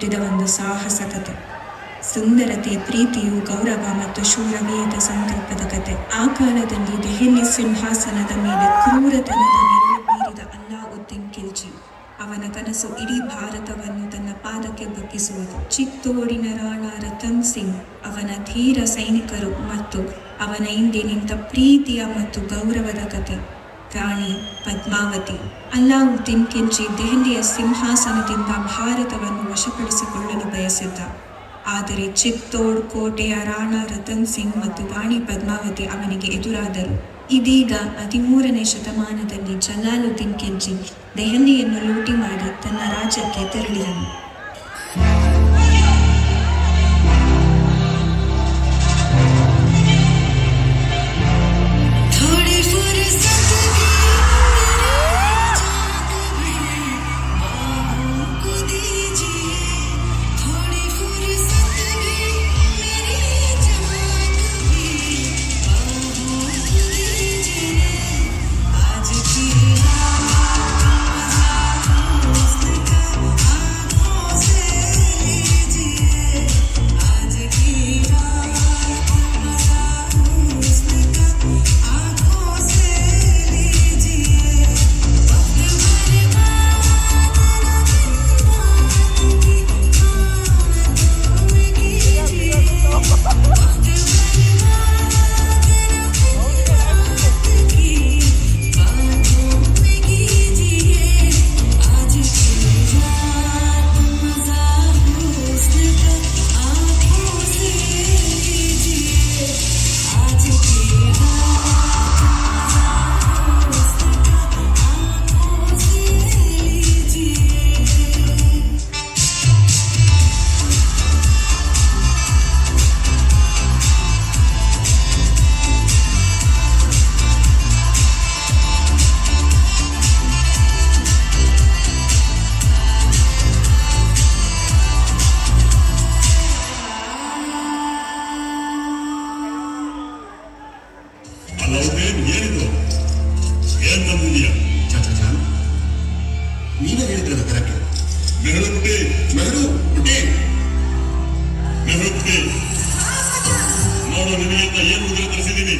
ಹುಟ್ಟಿದ ಒಂದು ಸಾಹಸ ಕಥೆ. ಸುಂದರತೆ, ಪ್ರೀತಿಯು, ಗೌರವ ಮತ್ತು ಶೂರವೀರದ ಸಂಕಲ್ಪದ ಕಥೆ. ಆ ಕಾಲದಲ್ಲಿ ದೆಹಲಿ ಸಿಂಹಾಸನದ ಮೇಲೆ ಕ್ರೂರತನದ ನೆರಳು ಬೀರಿದ ಅಲ್ಲಾವುದ್ದೀನ್ ಖಿಲ್ಜಿ. ಅವನ ಕನಸು ಇಡೀ ಭಾರತವನ್ನು ತನ್ನ ಪಾದಕ್ಕೆ ಬಗ್ಗಿಸುವುದು. ಚಿತ್ತೋಡಿನ ರಾಣಾ ರತನ್ ಸಿಂಗ್, ಅವನ ಧೀರ ಸೈನಿಕರು ಮತ್ತು ಅವನ ಹಿಂದೆ ನಿಂತ ಪ್ರೀತಿಯ ಮತ್ತು ಗೌರವದ ಕಥೆ. ರಾಣಿ ಪದ್ಮಾವತಿ. ಅಲ್ಲಾವುದ್ದೀನ್ ಖಿಲ್ಜಿ ದೆಹಲಿಯ ಸಿಂಹಾಸನದಿಂದ ಭಾರತವನ್ನು ವಶಪಡಿಸಿಕೊಳ್ಳಲು ಬಯಸಿದ್ದ. ಆದರೆ ಚಿತ್ತೋಡ್ ಕೋಟೆಯ ರಾಣಾ ರತನ್ ಸಿಂಗ್ ಮತ್ತು ರಾಣಿ ಪದ್ಮಾವತಿ ಅವನಿಗೆ ಎದುರಾದರು. ಇದೀಗ 13ನೇ ಶತಮಾನದಲ್ಲಿ ಜಲಾಲುದ್ದೀನ್ ಖಿಲ್ಜಿ ದೆಹಲಿಯನ್ನು ಲೂಟಿ ಮಾಡಿ ತನ್ನ ರಾಜ್ಯಕ್ಕೆ ತೆರಳಿದನು. ನೀವೇ ಹೇಳಿದ್ರಲ್ಲ ಕರೆಕ್ಟ್. ನೆಹರು ಬುಟ್ಟಿ ನೋಡು, ನಿನಗಿಂತ ಏನು ಉದುರು ತರಿಸಿದ್ದೀನಿ.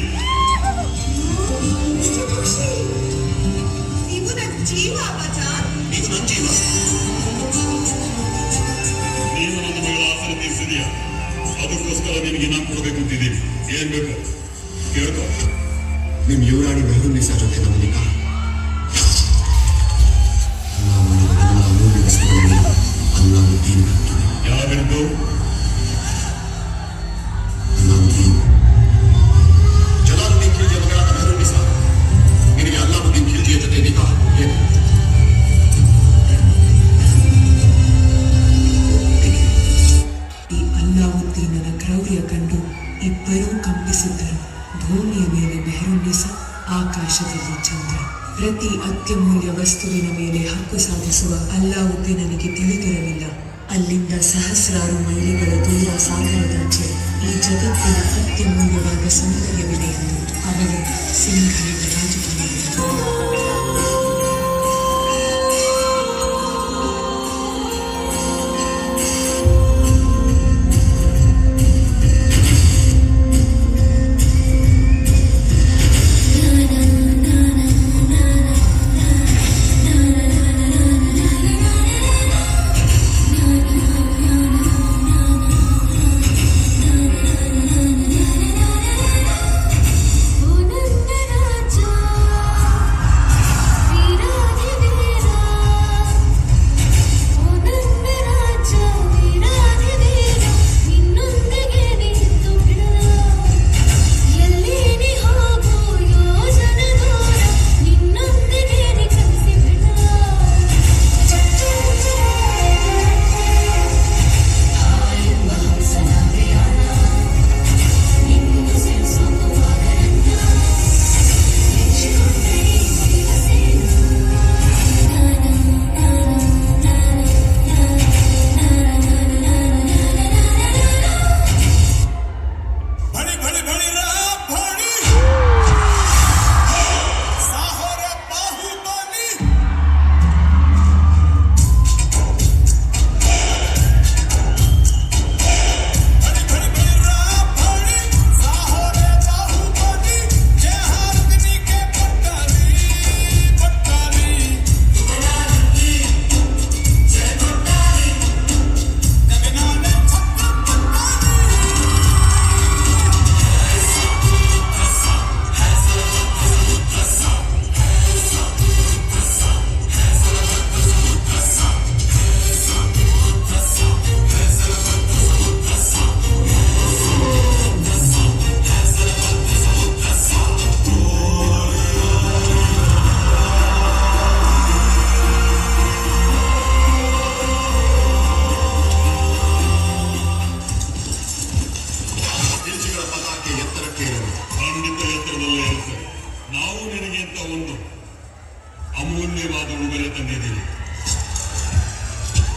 ನೀವು ನನ್ನ ಜೀವ ಅಪ್ಪಾಜ. ಇದು ನನ್ನ ಜೀವ. ನೀನು ನನ್ನ ಮಗಳ ಆಸರೆ ತೀರಿಸಿದೀಯ. ಅದಕ್ಕೋಸ್ಕರ ನಿನಗೆ ನಾನು ಕೊಡಬೇಕು ಅಂತಿದ್ದೀನಿ. ಏನ್ ಬೇಕು ಕೇಳ್ಕೊ. ನಿಮ್ ಯುವರಾಣಿ ಮೆಹರುನ್ನಿಸಾ ಜೊತೆ ನಮ್ಮ ನಿಖಾ. ಅಲ್ಲಾವುದ್ದೀನ್ ಯಾವೆಂದು ಜಲಾಲುದ್ದೀನ್ ಖಿಲ್ಜಿಯ ಮಗಳಾದ ಮೆಹರುನ್ನಿಸಾ, ನಿನಗೆ ಅಲ್ಲಾವುದ್ದೀನ್ ಖಿಲ್ಜಿಯ ಜೊತೆ ನಿಖಾ. ಈ ಅಲ್ಲಾವುದ್ದೀನನ ಕ್ರೌರ್ಯ ಕಂಡು ಇಬ್ಬರೂ ಕಂಪಿಸಿದ್ದರು. ಭೂಮಿಯ ಮೇಲೆ ಮೆಹರುನ್ನಿಸಾ, ಆಕಾಶದಲ್ಲಿ ಚಂದ್ರ. ಪ್ರತಿ ಅತ್ಯಮೂಲ್ಯ ವಸ್ತುವಿನ ಮೇಲೆ ಹಕ್ಕು ಸಾಧಿಸುವ ಅಲ್ಲಾವುದ್ದೀನನಿಗೆ ತಿಳಿದಿರಲಿಲ್ಲ, ಅಲ್ಲಿಂದ ಸಹಸ್ರಾರು ಮೈಲಿಗಳ ದೂರ ಸಾಗರದಾಚೆ ಈ ಜಗತ್ತಿನ ಅತ್ಯಮೂಲ್ಯವಾದ ಸೌಂದರ್ಯವಿದೆ ಎಂದು. ಅವನು ಸಿಂಘಳಿತ ರಾಜಕುಮಾರ.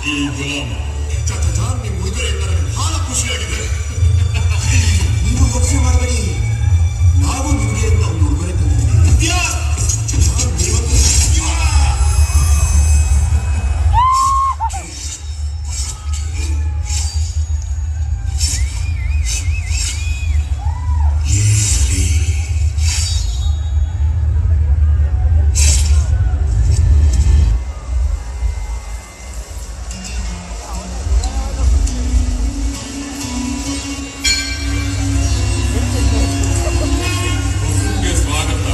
ಈ ಗುಲಾಮ ನಿಮ್ಮ ಉಡುಗೊರೆಯಿಂದ ನನಗೆ ಬಹಳ ಖುಷಿಯಾಗಿದೆ. ನೀವು ಯೋಚನೆ ಮಾಡಬೇಡಿ, ನಾವು ನಿಮಗೆ ಒಂದು ಉಡುಗೊರೆ ತಂದಿದ್ದೀವಿ. ವಸುಗೆ ಸ್ವಾಗತ.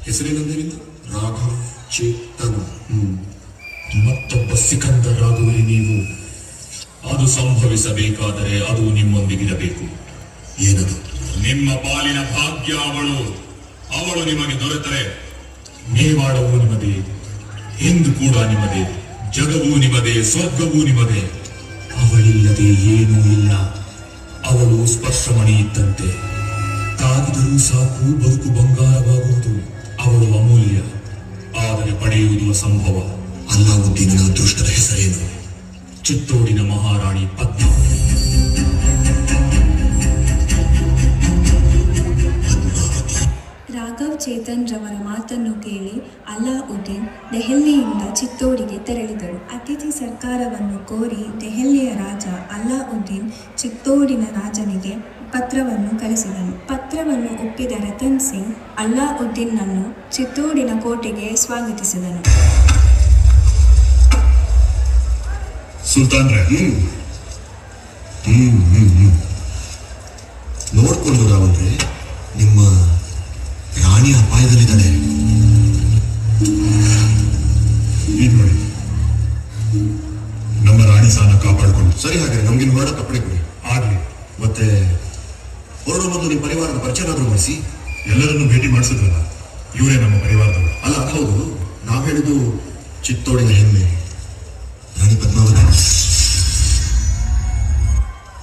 ಹೆಸರೇನೆಂದರಿಂದ ರಾಘವ್ ಚೇತನ್. ಮತ್ತೊಬ್ಬ ಸಿಕಂದರ್ ರಾಘವರಿ ನೀವು. ಅದು ಸಂಭವಿಸಬೇಕಾದರೆ ಅದು ನಿಮ್ಮೊಂದಿಗಿರಬೇಕು. ಏನದು? ನಿಮ್ಮ ಪಾಲಿನ ಭಾಗ್ಯ ಅವಳು ನಿಮಗೆ ದೊರೆತರೆ ಮೇವಾಡವೂ ನಿಮ್ಮದೇ, ಹಿಂದ್ ಕೂಡ ನಿಮ್ಮದೇ, ಜಗವೂ ನಿಮ್ಮದೇ, ಸ್ವರ್ಗವೂ ನಿಮ್ಮದೇ. ಅವಳಿಲ್ಲದೆ ಏನೂ ಇಲ್ಲ. ಅವಳು ಸ್ಪರ್ಶಮಣಿ ಇದ್ದಂತೆ. ತಾಗಿದರೂ ಸಾಕು ಬದುಕು ಬಂಗಾರವಾಗುವುದು. ಅವಳು ಅಮೂಲ್ಯ, ಆದರೆ ಪಡೆಯುವುದು ಅಸಂಭವ. ಅಲ್ಲಾವುದ್ದೀನನ ಅದೃಷ್ಟದ ಹೆಸರೇನು? ಚಿತ್ತೋಡಿನ ಮಹಾರಾಣಿ ಪದ್ಮಾವತಿ. ರಾಘವ್ ಚೇತನ್ ರವರ ಮಾತನ್ನು ಕೇಳಿ ಅಲ್ಲಾವುದ್ದೀನ್ ದೆಹಲಿಯಿಂದ ಚಿತ್ತೋಡಿಗೆ ತೆರಳಿದರು. ಅತಿಥಿ ಸರ್ಕಾರವನ್ನು ಕೋರಿ ದೆಹಲಿಯ ರಾಜ ಅಲ್ಲಾವುದ್ದೀನ್ ಚಿತ್ತೋಡಿನ ರಾಜನಿಗೆ ಪತ್ರವನ್ನು ಕಳಿಸಿದನು. ಪತ್ರವನ್ನು ಒಪ್ಪಿದ ರತನ್ ಸಿಂಗ್ ಅಲ್ಲಾವುದ್ದೀನ್ನನ್ನು ಚಿತ್ತೋಡಿನ ಕೋಟೆಗೆ ಸ್ವಾಗತಿಸಿದನು. ಸುಲ್ತಾನ್ರೆ, ನೋಡ್ಕೊಂಡು ರಾವಲ್ರೆ, ನಿಮ್ಮ ರಾಣಿ ಅಪಾಯದಲ್ಲಿದ್ದಾಳೆ. ಈಗ ನೋಡಿ, ನಮ್ಮ ರಾಣಿ ಸಾನ ಕಾಪಾಡಿಕೊಂಡು. ಸರಿ, ಹಾಗಾದ್ರೆ ನಮ್ಗಿನ್ ಹೊರಡ ಕಪ್ಪಡೆ ಕೊಡಿ. ಆಗ್ಲಿ. ಮತ್ತೆ ಹೊರಡೋ ಮೊದಲು ನಿಮ್ಮ ಪರಿವಾರದ ಪರಿಚಯನಾದ್ರೂ ಮಾಡಿಸಿ. ಎಲ್ಲರನ್ನೂ ಭೇಟಿ ಮಾಡಿಸಿದ್ರಲ್ಲ, ಇವರೇ ನಮ್ಮ ಪರಿವಾರದವರು. ಅಲ್ಲ, ಹೌದು, ನಾವು ಹೇಳಿದ್ದು ಚಿತ್ತೋಡಿನ ಹೆಮ್ಮೆ ರಾಣಿ ಪದ್ಮಾವತಿ.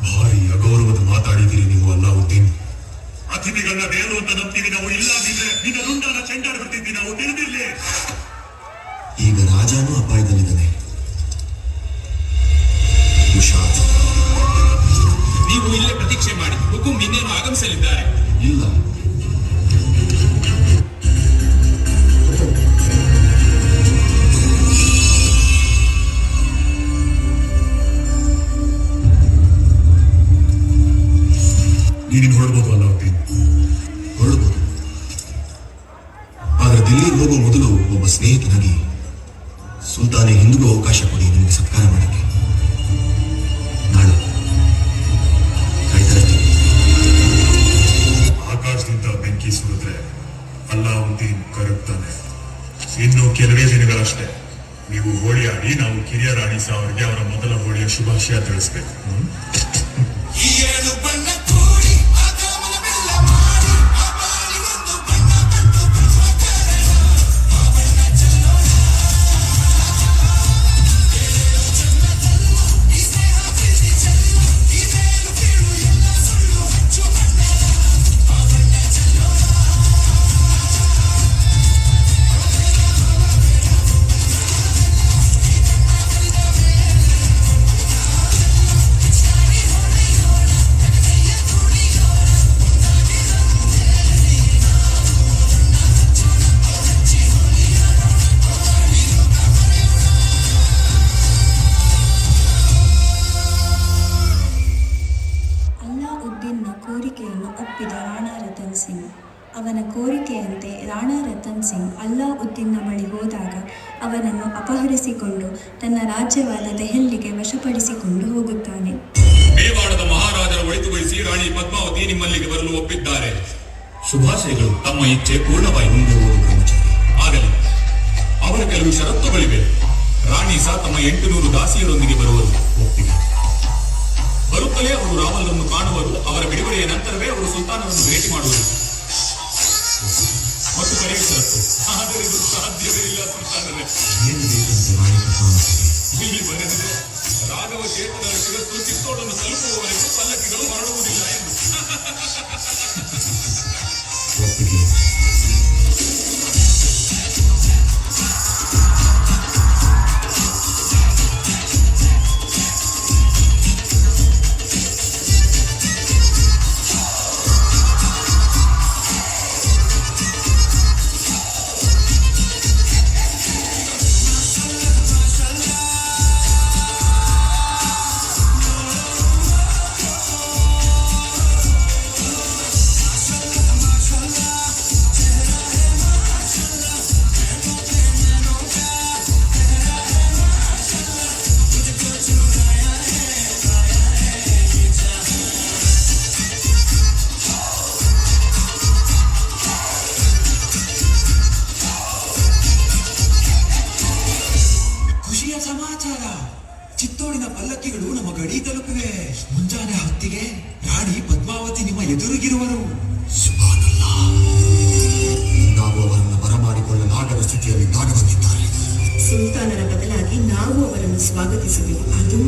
ಭಾರಿ ಅಗೌರವದ ಮಾತಾಡಿದ್ದೀರಿ ನೀವು ಅಲ್ಲಾವುದ್ದೀನ್. ಅತಿಥಿಗಳನ್ನ ದೇವರು ಅಂತ ನಂಬ್ತೀವಿ ನಾವು. ಇಲ್ಲಾಗಿದ್ರೆ ನಿನ್ನ ರುಂಡಾನ ಚೆಂಡಾಡ್ ಬಿಡ್ತಿದ್ವಿ ನಾವು, ತಿಳಿದಿರ್ಲಿ. ಈಗ ರಾಜನೂ ಅಪಾಯದಲ್ಲಿದ್ದಾನೆ. ಹುಷಾರ್. ನೀವು ಇಲ್ಲೇ ಪ್ರತೀಕ್ಷೆ ಮಾಡಿ, ಹುಕುಂ ಇನ್ನೇನು ಆಗಮಿಸಲಿದ್ದಾರೆ. ಇಲ್ಲ, ನೀನಿನ್ ಹೊರಡ್ಬೋದು ಅಲ್ಲಾವುದ್ದೀನ್. ಹೊರಡ್ಬೋದು. ಆದ್ರೆ ದಿಲ್ಲಿಗೆ ಹೋಗೋ ಮೊದಲು ಒಬ್ಬ ಸ್ನೇಹಿತನಾಗಿ ಸುಲ್ತಾನೆ ಹಿಂದಿಗೂ ಅವಕಾಶ ಕೊಡಿ ನಿಮಗೆ ಸತ್ಕಾರ ಮಾಡಕ್ಕೆ. ನಾಳೆ ಕಾಯ್ತಾಯಿರ್ತೀನಿ. ಆಕಾಶದಿಂದ ಬೆಂಕಿ ಸುರಿದ್ರೆ ಅಲ್ಲಾವುದ್ದೀನ್ ಕರಗ್ತಾನೆ. ಇನ್ನು ಕೆಲವೇ ದಿನಗಳಷ್ಟೇ. ನೀವು ಹೋಳಿ ಆಡಿ ನಾವು ಕಿರಿಯ ರಾಣಿ ಅವರಿಗೆ ಅವರ ಮೊದಲ ಹೋಳಿಯ ಶುಭಾಶಯ ತಿಳಿಸ್ಬೇಕು. ಒಪ್ಪಿದ ರಾಣಾ ರತನ್ ಸಿಂಗ್. ಅವನ ಕೋರಿಕೆಯಂತೆ ರಾಣಾ ರತನ್ ಸಿಂಗ್ ಅಲ್ಲಾವುದ್ದೀನ್ನ ಬಳಿ ಹೋದಾಗ ಅವನನ್ನು ಅಪಹರಿಸಿಕೊಂಡು ತನ್ನ ರಾಜ್ಯವಾದ ದೆಹಲಿಗೆ ವಶಪಡಿಸಿಕೊಂಡು ಹೋಗುತ್ತಾನೆ. ಮೇವಾಡದ ಮಹಾರಾಜರ ಒಳಿತು ಬಯಸಿ ರಾಣಿ ಪದ್ಮಾವತಿ ನಿಮ್ಮಲ್ಲಿಗೆ ಬರಲು ಒಪ್ಪಿದ್ದಾರೆ. ಶುಭಾಶಯಗಳು. ತಮ್ಮ ಇಚ್ಛೆ ಪೂರ್ಣವಾಗಿ ಮುಂದೆ ಹೋದ ಬ್ರಹ್ಮಚಾರಿ. ಆಗಲಿ. ಅವರ ಕೆಲವು ಷರತ್ತುಗಳಿವೆ. ರಾಣಿ ಸಹ ತಮ್ಮ 800 ದಾಸಿಯರೊಂದಿಗೆ ಬರುವರು. ಒಪ್ಪಿಗೆ. ಬರುತ್ತಲೇ ಅವರು ರಾವಲನ್ನು ಕಾಣುವರು. ಅವರ ಬಿಡುಗಡೆಯ ನಂತರವೇ ಅವರು ಸುಲ್ತಾನರನ್ನು ಭೇಟಿ ಮಾಡುವರು. ಮತ್ತು ಕರೆಯ ಷರತ್ತು. ಆದರೆ ಇದು ಸಾಧ್ಯವೇ ಇಲ್ಲ ಸುಲ್ತಾನರೇ. ಏನು ಬೇಕಂತೆ ರಾಣಿ ಪದ್ಮಾವತಿಗೆ? ಇಲ್ಲಿ ಬರೆದಿದೆ, ರಾಘವ ಚೇತನರ ಶಿರಸ್ಸು ಚಿತ್ತೋಡನ್ನು ತಲುಪುವವರೆಗೂ ಪಲ್ಲಕ್ಕಿಗಳು ಹೊರಡುವುದಿಲ್ಲ ಎಂದು. ಒಪ್ಪಿಗೆ. ಚಿತ್ತೋಡಿನ ಪಲ್ಲಕ್ಕಿಗಳು ನಮ್ಮ ಗಡಿ ತಲುಪಿವೆ. ಮುಂಜಾನೆ ಹೊತ್ತಿಗೆ ರಾಣಿ ಪದ್ಮಾವತಿ ನಿಮ್ಮ ಎದುರಿಗಿರುವರು. ಸುಬಾನಲ್ಲಾ, ನಾವು ಅವರನ್ನು ಬರಮಾಡಿಕೊಳ್ಳಲಾಗದ ಸ್ಥಿತಿಯಲ್ಲಿ ಬಂದಿದ್ದಾರೆ. ಸುಲ್ತಾನರ ಬದಲಾಗಿ ನಾವು ಅವರನ್ನು ಸ್ವಾಗತಿಸಬೇಕು. ಅದು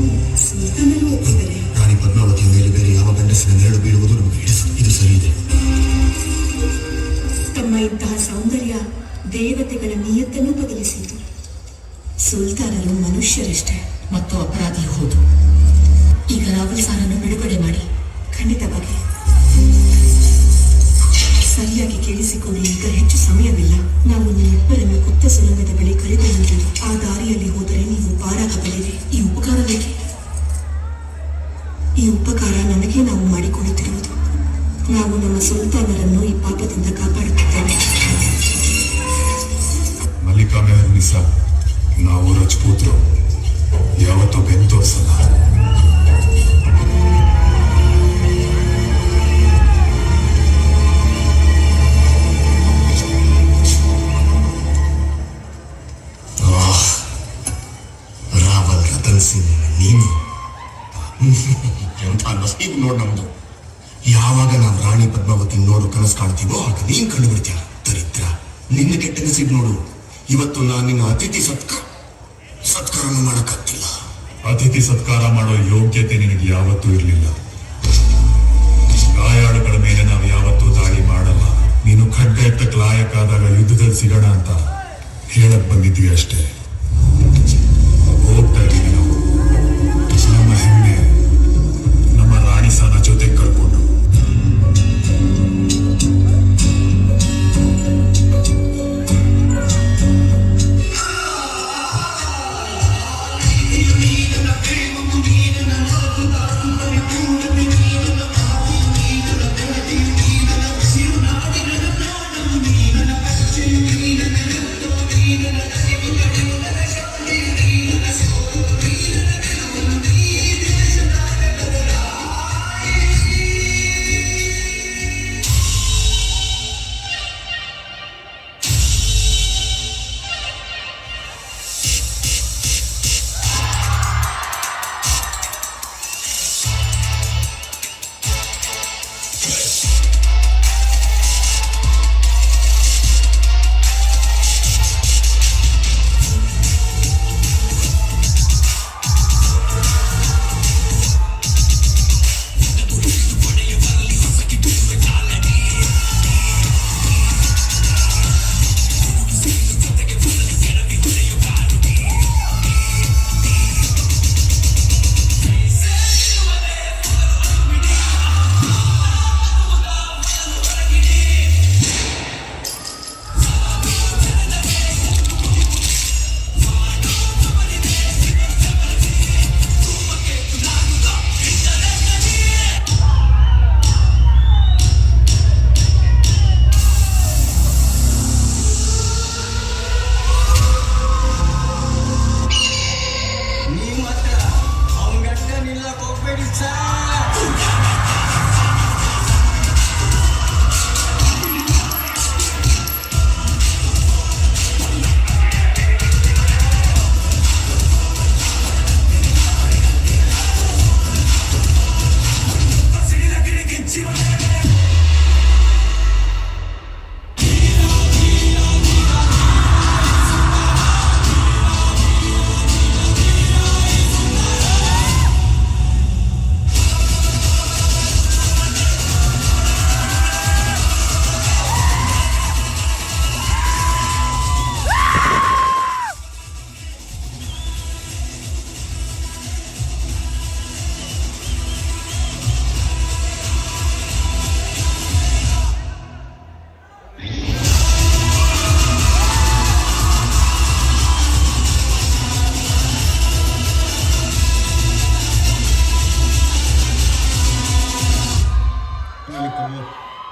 ಸುಲ್ತಾನರು ಒಪ್ಪಿದರೆ. ರಾಣಿ ಪದ್ಮಾವತಿಯ ಮೇಲೆ ಬೇರೆ ಯಾವ ಗಂಡಸಿನ ನೆರಳು ಬೀಳುವುದು ನಮಗೆ ಹಿಡಿಸು. ಇದು ಸರಿ ಇದೆ. ತಮ್ಮ ಇಂತಹ ಸೌಂದರ್ಯ ದೇವತೆಗಳ ನಿಯತ್ತನ್ನು ಬದಲಿಸಿತು. ಸುಲ್ತಾನರು ಮನುಷ್ಯರಷ್ಟೇ ಮತ್ತು ಅಪರಾಧಿ ಹೌದು. ಈಗ ರಾಹುಲ್ ಸಾರನ್ನು ಬಿಡುಗಡೆ ಮಾಡಿ. ಖಂಡಿತವಾಗಿ. ಸರಿಯಾಗಿ ಕೇಳಿಸಿಕೊಳ್ಳಿ, ಈಗ ಹೆಚ್ಚು ಸಮಯವಿಲ್ಲ. ನಾವು ನಿಮ್ಮಿಬ್ಬರನ್ನು ಗುಪ್ತ ಸುರಂಗದ ಬಳಿ ಕರೆದೊಯ್ಯುವುದು. ಆ ದಾರಿಯಲ್ಲಿ ಹೋದರೆ ನೀವು ಪಾರಾಗಬಲ್ಲಿರಿ. ಈ ಉಪಕಾರ ಬೇಕೆ? ಈ ಉಪಕಾರ ನಮಗೆ ನಾವು ಮಾಡಿಕೊಳ್ಳುತ್ತಿರುವುದು. ನಾವು ನಮ್ಮ ಸುಲ್ತಾನರನ್ನು ಈ ಪಾಪದಿಂದ ಕಾಪಾಡುತ್ತಿದ್ದೇವೆ. ಮಲ್ಲಿಕಾ ಮೆಹರ್ ನಿಸಾ, ನಾವು ರಜಪೂತರು ಯಾವತ್ತೂ ಬೆನ್ನು ತೋರಿಸಲ್ಲ. ರಾವಲ್ ರತನ್ ಸಿಂಗ್, ನೀನು ಎಂಥ ನಸೀಬ್ ನೋಡ್ ನಮ್ದು. ಯಾವಾಗ ನಾವು ರಾಣಿ ಪದ್ಮಾವತಿ ನೋಡು ಕನಸು ಕಾಣ್ತೀವೋ ಆಗ ನೀನ್ ಕಂಡು ಬಿಡ್ತೀಯ. ದರಿದ್ರ, ನಿನ್ನ ಕೆಟ್ಟ ನಸೀಬ್ ನೋಡು. ಇವತ್ತು ನಾನು ನಿನ್ನ ಅತಿಥಿ ಸತ್ಕಾರ ಮಾಡಕ್ಕಾಗ್ತಿಲ್ಲ. ಅತಿಥಿ ಸತ್ಕಾರ ಮಾಡೋ ಯೋಗ್ಯತೆ ನಿನಗೆ ಯಾವತ್ತೂ ಇರಲಿಲ್ಲ. ಗಾಯಾಳುಗಳ ಮೇಲೆ ನಾವು ಯಾವತ್ತೂ ದಾಳಿ ಮಾಡಲ್ಲ. ನೀನು ಖಡ್ಗ ಎತ್ತಕ್ಕೆ ಲಾಯಕ್ಕಾದಾಗ ಯುದ್ಧದಲ್ಲಿ ಸಿಗೋಣ ಅಂತ ಹೇಳಕ್ ಬಂದಿದ್ವಿ ಅಷ್ಟೇ. ಹೋಗ್ತಾ ಇದ್ದೀವಿ ನಾವು. ನಮ್ಮ ಹೆಮ್ಮೆ ನಮ್ಮ ರಾಣಿ ಸಾನ ಜೊತೆ ಕರ್ಕೊಂಡು.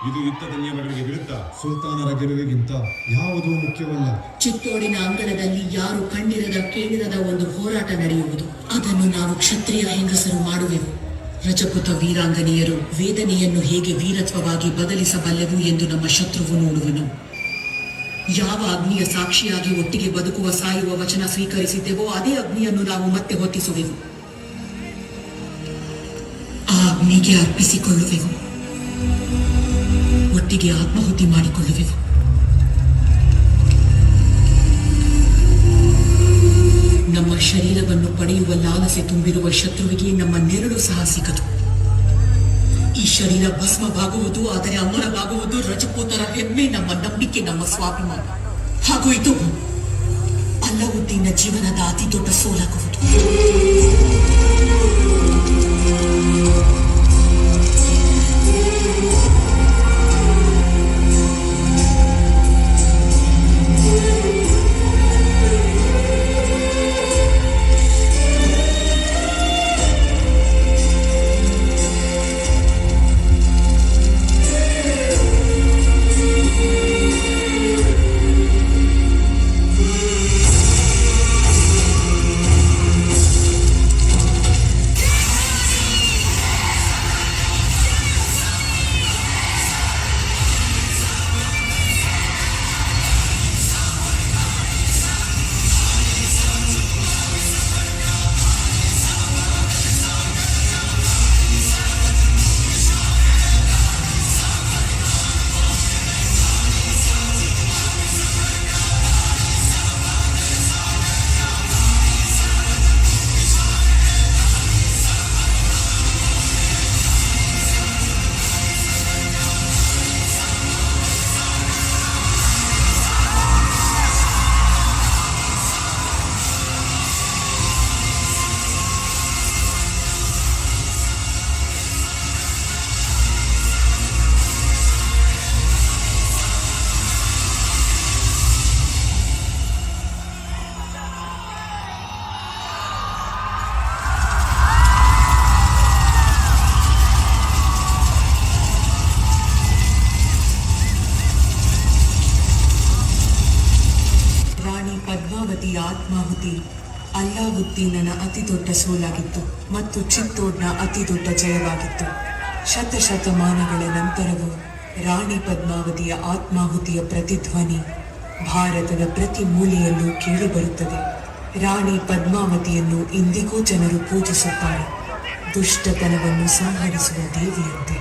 ಇದು ಯುದ್ಧದ ನಿಯಮಗಳಿಗೆ ವಿರುದ್ಧ. ಸುಲ್ತಾನರ ಗೆಲುವಿಗಿಂತ ಯಾವುದೂ ಮುಖ್ಯವಲ್ಲ. ಚಿತ್ತೋಡಿನ ಅಂಗಳದಲ್ಲಿ ಯಾರು ಕಂಡಿರದ ಕೇಳಿರದ ಒಂದು ಹೋರಾಟ ನಡೆಯುವುದು. ಅದನ್ನು ನಾವು ಕ್ಷತ್ರಿಯ ಹೆಂಗಸರು ಮಾಡುವೆವು. ರಜಪೂತ ವೀರಾಂಗನೆಯರು ವೇದನೆಯನ್ನು ಹೇಗೆ ವೀರತ್ವವಾಗಿ ಬದಲಿಸಬಲ್ಲೆವು ಎಂದು ನಮ್ಮ ಶತ್ರುವು ನೋಡುವನು. ಯಾವ ಅಗ್ನಿಯ ಸಾಕ್ಷಿಯಾಗಿ ಒಟ್ಟಿಗೆ ಬದುಕುವ ಸಾಯುವ ವಚನ ಸ್ವೀಕರಿಸಿದ್ದೆವೋ ಅದೇ ಅಗ್ನಿಯನ್ನು ನಾವು ಮತ್ತೆ ಹೊತ್ತಿಸುವೆವು. ಅಗ್ನಿಗೆ ಅರ್ಪಿಸಿಕೊಳ್ಳುವೆವು, ಒಟ್ಟಿಗೆ ಆತ್ಮಾಹುತಿ ಮಾಡಿಕೊಳ್ಳುವೆವು. ನಮ್ಮ ಶರೀರವನ್ನು ಪಡೆಯುವ ಲಾಲಸೆ ತುಂಬಿರುವ ಶತ್ರುವಿಗೆ ನಮ್ಮ ನೆರಳು ಸಹ ಸಿಗದು. ಈ ಶರೀರ ಭಸ್ಮವಾಗುವುದು, ಆದರೆ ಅಮರವಾಗುವುದು ರಜಪೂತರ ಹೆಮ್ಮೆ, ನಮ್ಮ ನಂಬಿಕೆ, ನಮ್ಮ ಸ್ವಾಭಿಮಾನ. ಹಾಗೂ ಇದು ಅಲ್ಲಾವುದ್ದೀನ ಜೀವನದ ಅತಿ ದೊಡ್ಡ ಸೋಲಾಗುವುದು. ಪದ್ಮಾವತಿಯ ಆತ್ಮಾಹುತಿ ಅಲ್ಲಾವುದ್ದೀನನ ಅತಿ ದೊಡ್ಡ ಸೋಲಾಗಿತ್ತು ಮತ್ತು ಚಿತ್ತೋಡ್ನ ಅತಿ ದೊಡ್ಡ ಜಯವಾಗಿತ್ತು. ಶತಶತಮಾನಗಳ ನಂತರವೂ ರಾಣಿ ಪದ್ಮಾವತಿಯ ಆತ್ಮಾಹುತಿಯ ಪ್ರತಿಧ್ವನಿ ಭಾರತದ ಪ್ರತಿ ಮೂಲೆಯಲ್ಲೂ ಕೇಳಿಬರುತ್ತದೆ. ರಾಣಿ ಪದ್ಮಾವತಿಯನ್ನು ಇಂದಿಗೂ ಜನರು ಪೂಜಿಸುತ್ತಾರೆ, ದುಷ್ಟತನವನ್ನು ಸಂಹರಿಸುವ ದೇವಿಯಂತೆ.